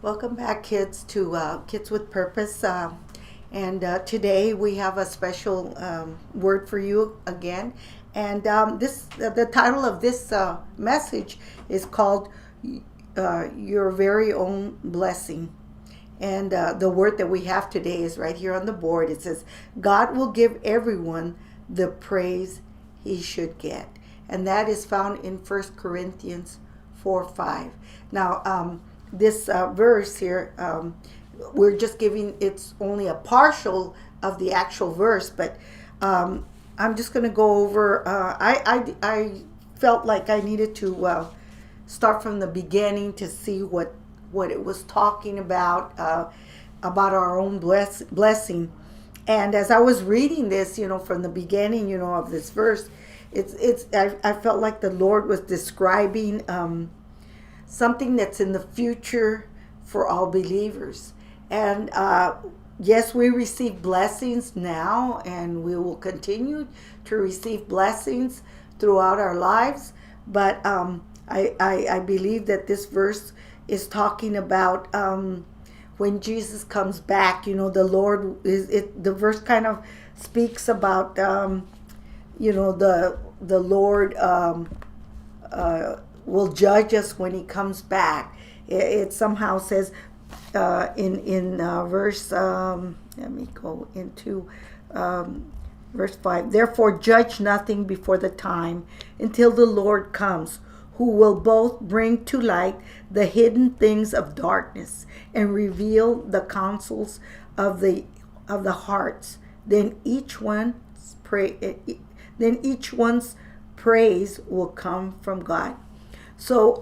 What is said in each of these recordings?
Welcome back, kids, to Kids with Purpose. And today we have a special word for you again. And the title of this message is called "Your Very Own Blessing." And the word that we have today is right here on the board. It says, "God will give everyone the praise he should get," and that is found in 1 Corinthians 4:5. Now, this verse here, we're just giving, it's only a partial of the actual verse, but I'm just going to go over. I felt like I needed to start from the beginning to see what it was talking about our own blessing. And as I was reading this, from the beginning, of this verse, I felt like the Lord was describing something that's in the future for all believers. And yes, we receive blessings now, and we will continue to receive blessings throughout our lives. But I believe that this verse is talking about when Jesus comes back. The Lord is it. The verse kind of speaks about the Lord will judge us when he comes back. It somehow says in verse let me go into verse 5. Therefore judge nothing before the time until the Lord comes, who will both bring to light the hidden things of darkness and reveal the counsels of the hearts. Then each one's praise will come from God. So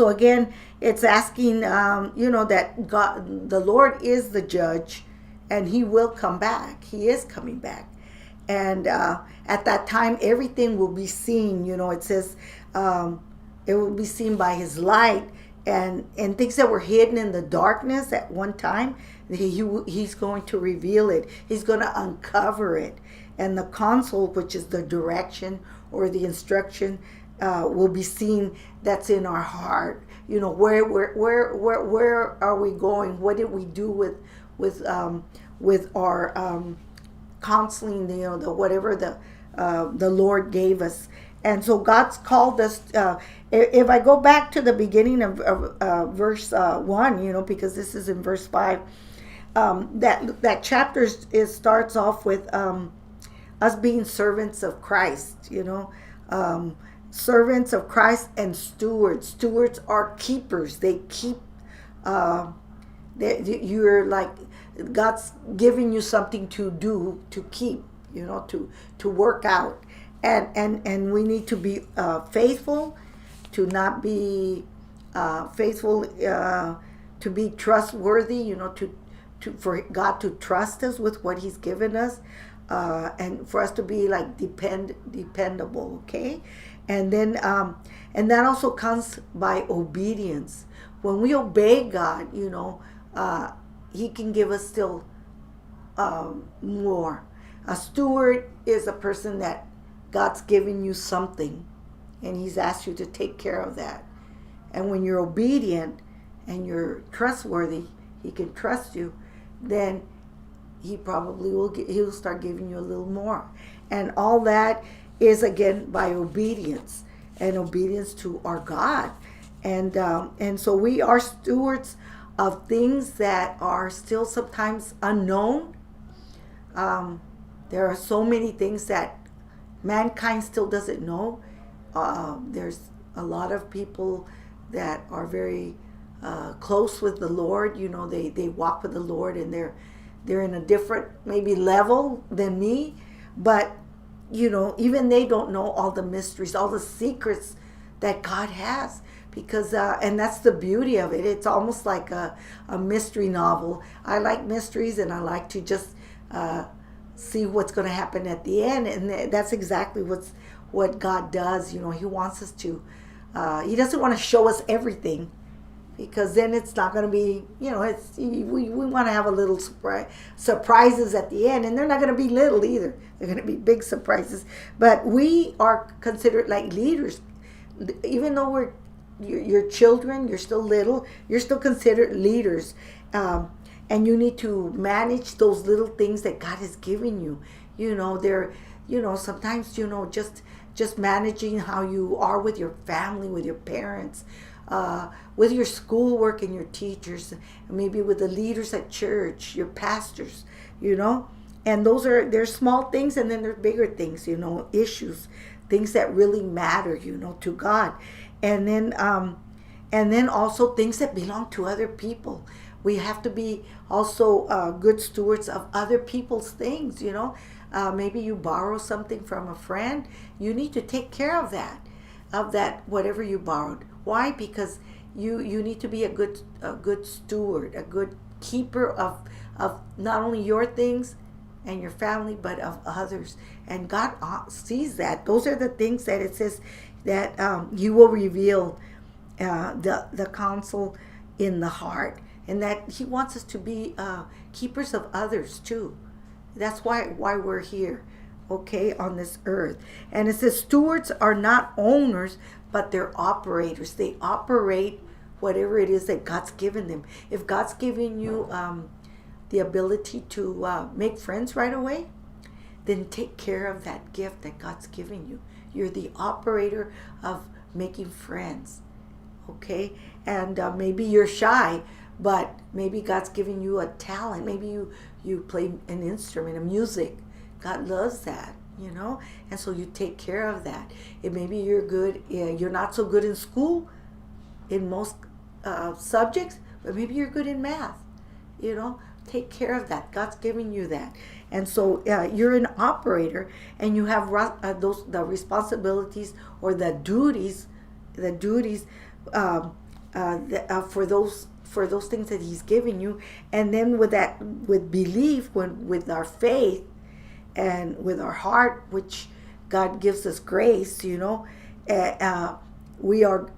again, it's asking, that God, the Lord is the judge, and He will come back. He is coming back, and at that time, everything will be seen. It says it will be seen by His light, and things that were hidden in the darkness at one time, He's going to reveal it. He's going to uncover it, and the console, which is the direction or the instruction, will be seen. That's in our heart. Where are we going? What did we do with our counseling? The whatever the Lord gave us. And so God's called us. If I go back to the beginning of verse 1, because this is in verse 5, that chapter starts off with us being servants of Christ. Servants of Christ and stewards. Stewards are keepers. They keep. You're like, God's giving you something to do, to keep. To work out, and we need to be faithful, to not be faithful, to be trustworthy. For God to trust us with what He's given us, and for us to be like dependable. Okay. And then and that also comes by obedience. When we obey God, He can give us still more. A steward is a person that God's given you something, and He's asked you to take care of that. And when you're obedient and you're trustworthy, He can trust you. Then He probably He'll start giving you a little more, and all that is again by obedience, and obedience to our God. And so we are stewards of things that are still sometimes unknown. There are so many things that mankind still doesn't know. There's a lot of people that are very close with the Lord. They walk with the Lord, and they're in a different maybe level than me, but even they don't know all the mysteries, all the secrets that God has, because and that's the beauty of it. It's almost like a mystery novel. I like mysteries, and I like to just see what's going to happen at the end, and that's exactly what God does. He wants us to. He doesn't want to show us everything, because then it's not going to be, we want to have a little surprises at the end, and they're not going to be little either. They're going to be big surprises. But we are considered like leaders, even though we're your children, you're still little, you're still considered leaders. And you need to manage those little things that God has given you. They're, sometimes, just managing how you are with your family, with your parents, with your schoolwork and your teachers, maybe with the leaders at church, your pastors, and there's small things, and then there's bigger things, issues, things that really matter, to God. And then also things that belong to other people. We have to be also good stewards of other people's things. Maybe you borrow something from a friend. You need to take care of that whatever you borrowed. Why? Because you need to be a good steward, a good keeper of not only your things and your family, but of others. And God sees that. Those are the things that it says that He will reveal the counsel in the heart, and that He wants us to be keepers of others too. That's why we're here, okay, on this earth. And it says stewards are not owners, but they're operators. They operate whatever it is that God's given them. If God's given you the ability to make friends right away, then take care of that gift that God's given you. You're the operator of making friends, okay? And maybe you're shy, but maybe God's giving you a talent. Maybe you play an instrument, a music. God loves that, and so you take care of that. And maybe you're not so good in school, in most subjects, but maybe you're good in math, take care of that. God's giving you that. And so you're an operator, and you have the responsibilities or the duties for those things that He's given you. And then with belief, with our faith and with our heart, which God gives us grace, we are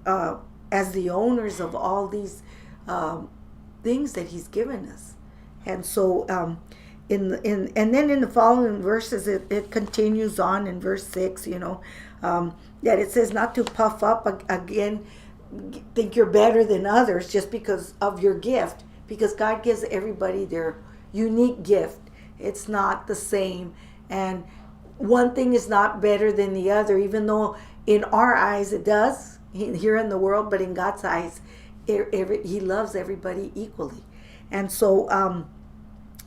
as the owners of all these things that He's given us. And so and then in the following verses, it continues on in verse 6, that it says not to puff up again, think you're better than others just because of your gift, because God gives everybody their unique gift. It's not the same, and one thing is not better than the other, even though in our eyes it does here in the world, but in God's eyes He loves everybody equally. And so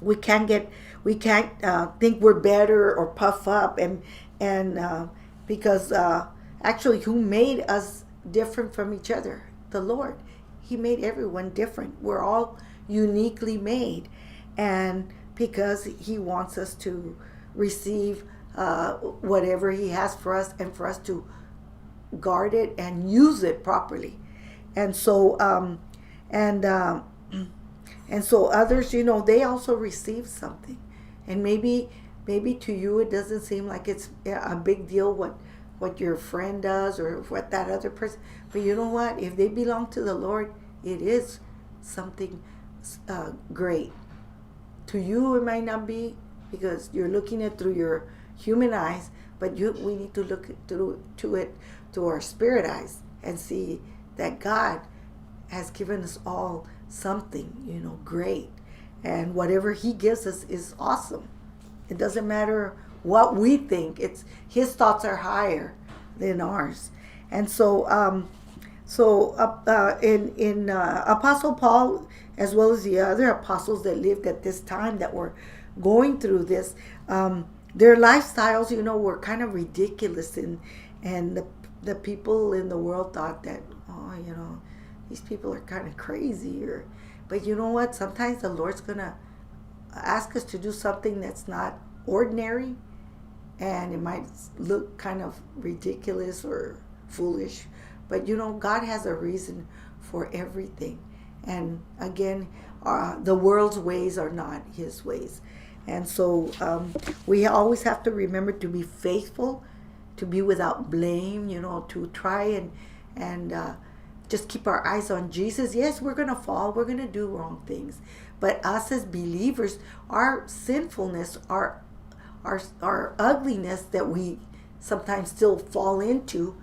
we can't think we're better or puff up, and because actually, who made us different from each other? The Lord. He made everyone different. We're all uniquely made, and because He wants us to receive whatever He has for us, and for us to guard it and use it properly. And so and so others, they also receive something. And maybe to you it doesn't seem like it's a big deal what your friend does or what that other person. But you know what? If they belong to the Lord, it is something great. To you it might not be, because you're looking at through your human eyes, but we need to look through our spirit eyes and see that God has given us all something, great. And whatever He gives us is awesome. It doesn't matter what we think. It's His thoughts are higher than ours. And so in Apostle Paul, as well as the other apostles that lived at this time that were going through this, their lifestyles, were kind of ridiculous, and the people in the world thought that, these people are kind of crazy. But you know what? Sometimes the Lord's gonna ask us to do something that's not ordinary, and it might look kind of ridiculous or foolish, but God has a reason for everything. And again, the world's ways are not His ways. And so we always have to remember to be faithful, to be without blame, to try and just keep our eyes on Jesus. Yes, we're going to fall. We're going to do wrong things. But us as believers, our sinfulness, our ugliness that we sometimes still fall into,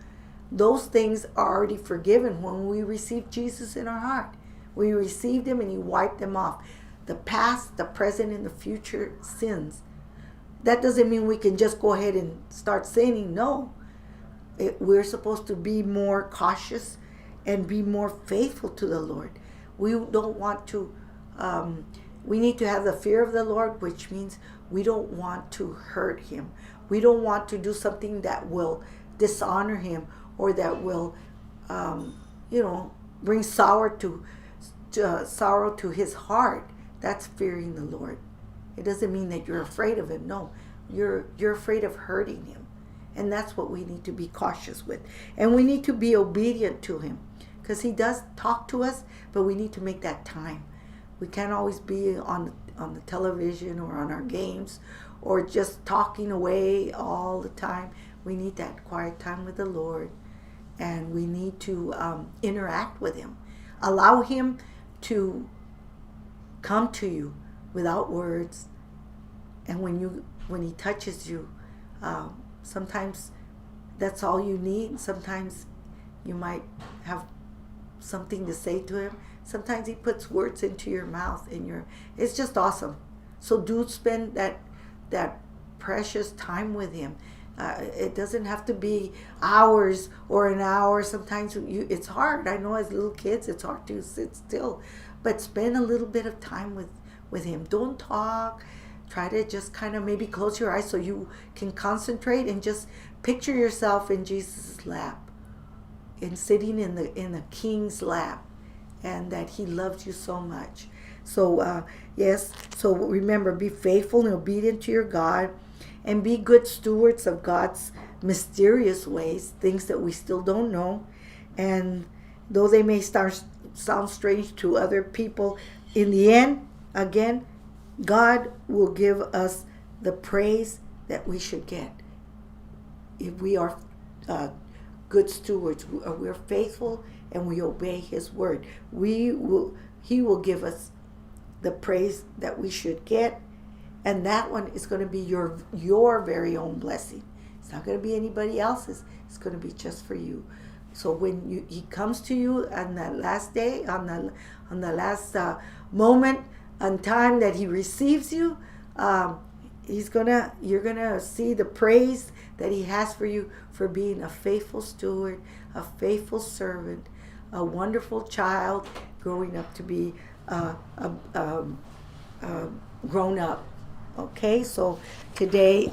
Those things are already forgiven when we receive Jesus in our heart. We received him and he wiped them off. The past, the present, and the future sins. That doesn't mean we can just go ahead and start sinning. No. We're supposed to be more cautious and be more faithful to the Lord. We don't want to, we need to have the fear of the Lord, which means we don't want to hurt him. We don't want to do something that will dishonor him or that will, bring sorrow to his heart. That's fearing the Lord. It doesn't mean that you're afraid of him. No, you're afraid of hurting him. And that's what we need to be cautious with. And we need to be obedient to him, because he does talk to us, but we need to make that time. We can't always be on the television or on our games or just talking away all the time. We need that quiet time with the Lord, and we need to interact with him. Allow him to come to you without words. And when he touches you, sometimes that's all you need. Sometimes you might have something to say to him. Sometimes he puts words into your mouth, and it's just awesome. So do spend that precious time with him. It doesn't have to be hours or an hour. Sometimes it's hard. I know as little kids it's hard to sit still, but spend a little bit of time with him. Don't talk. Try to just kind of maybe close your eyes so you can concentrate and just picture yourself in Jesus' lap and sitting in the King's lap, and that he loves you so much. So yes, so remember, be faithful and obedient to your God, and be good stewards of God's mysterious ways, things that we still don't know. And though they may sound strange to other people, in the end, again, God will give us the praise that we should get if we are good stewards. We're faithful and we obey his word. He will give us the praise that we should get, and that one is going to be your very own blessing. It's not going to be anybody else's. It's going to be just for you. So when he comes to you on that last day, on the last moment and time that he receives you, you're gonna see the praise that he has for you for being a faithful steward, a faithful servant, a wonderful child growing up to be grown up. Okay, so today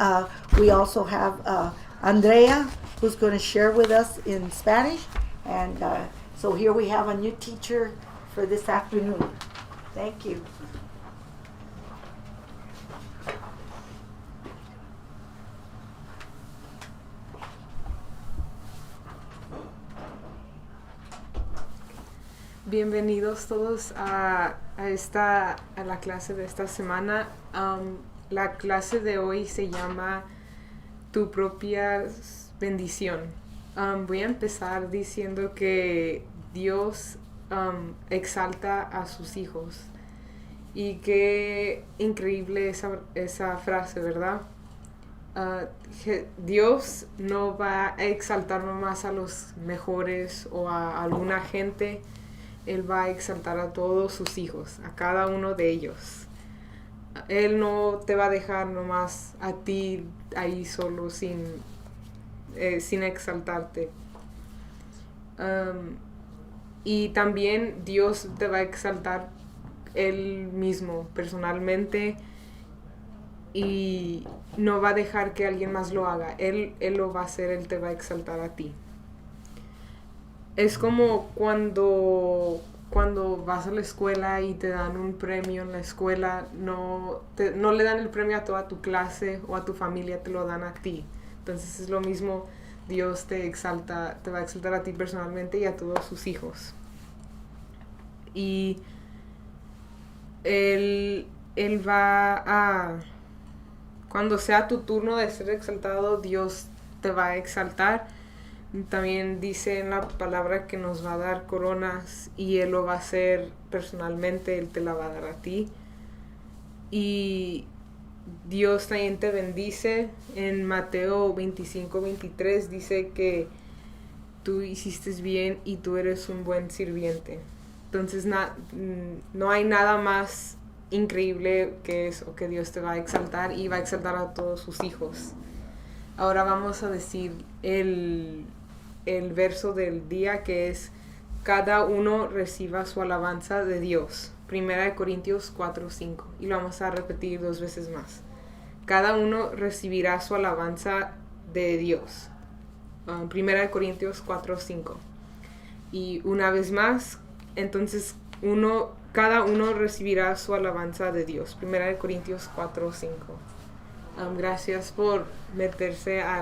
we also have Andrea, who's going to share with us in Spanish, and so here we have a new teacher for this afternoon. Thank you. Bienvenidos todos a la clase de esta semana. La clase de hoy se llama Tu propia bendición. Voy a empezar diciendo que Dios exalta a sus hijos. Y qué increíble esa frase, ¿verdad? Dios no va a exaltar nomás a los mejores o a alguna gente. Él va a exaltar a todos sus hijos, a cada uno de ellos. Él no te va a dejar nomás a ti ahí solo sin exaltarte. Y también Dios te va a exaltar Él mismo personalmente, y no va a dejar que alguien más lo haga. Él lo va a hacer, Él te va a exaltar a ti. Es como cuando vas a la escuela y te dan un premio en la escuela, no le dan el premio a toda tu clase o a tu familia, te lo dan a ti. Entonces es lo mismo, Dios te va a exaltar a ti personalmente y a todos sus hijos. Y Él va a... Cuando sea tu turno de ser exaltado, Dios te va a exaltar. También dice en la palabra que nos va a dar coronas, y Él lo va a hacer personalmente, Él te la va a dar a ti. Y Dios también te bendice. En Mateo 25:23 dice que tú hiciste bien y tú eres un buen sirviente. Entonces no hay nada más increíble que eso, que Dios te va a exaltar y va a exaltar a todos sus hijos. Ahora vamos a decir el verso del día, que es: cada uno reciba su alabanza de Dios. 1 Corintios 4:5. Y lo vamos a repetir 2 veces más. Cada uno recibirá su alabanza de Dios. 1 Corintios 4:5. Y una vez más, entonces cada uno recibirá su alabanza de Dios. 1 Corintios 4:5. Gracias por meterse a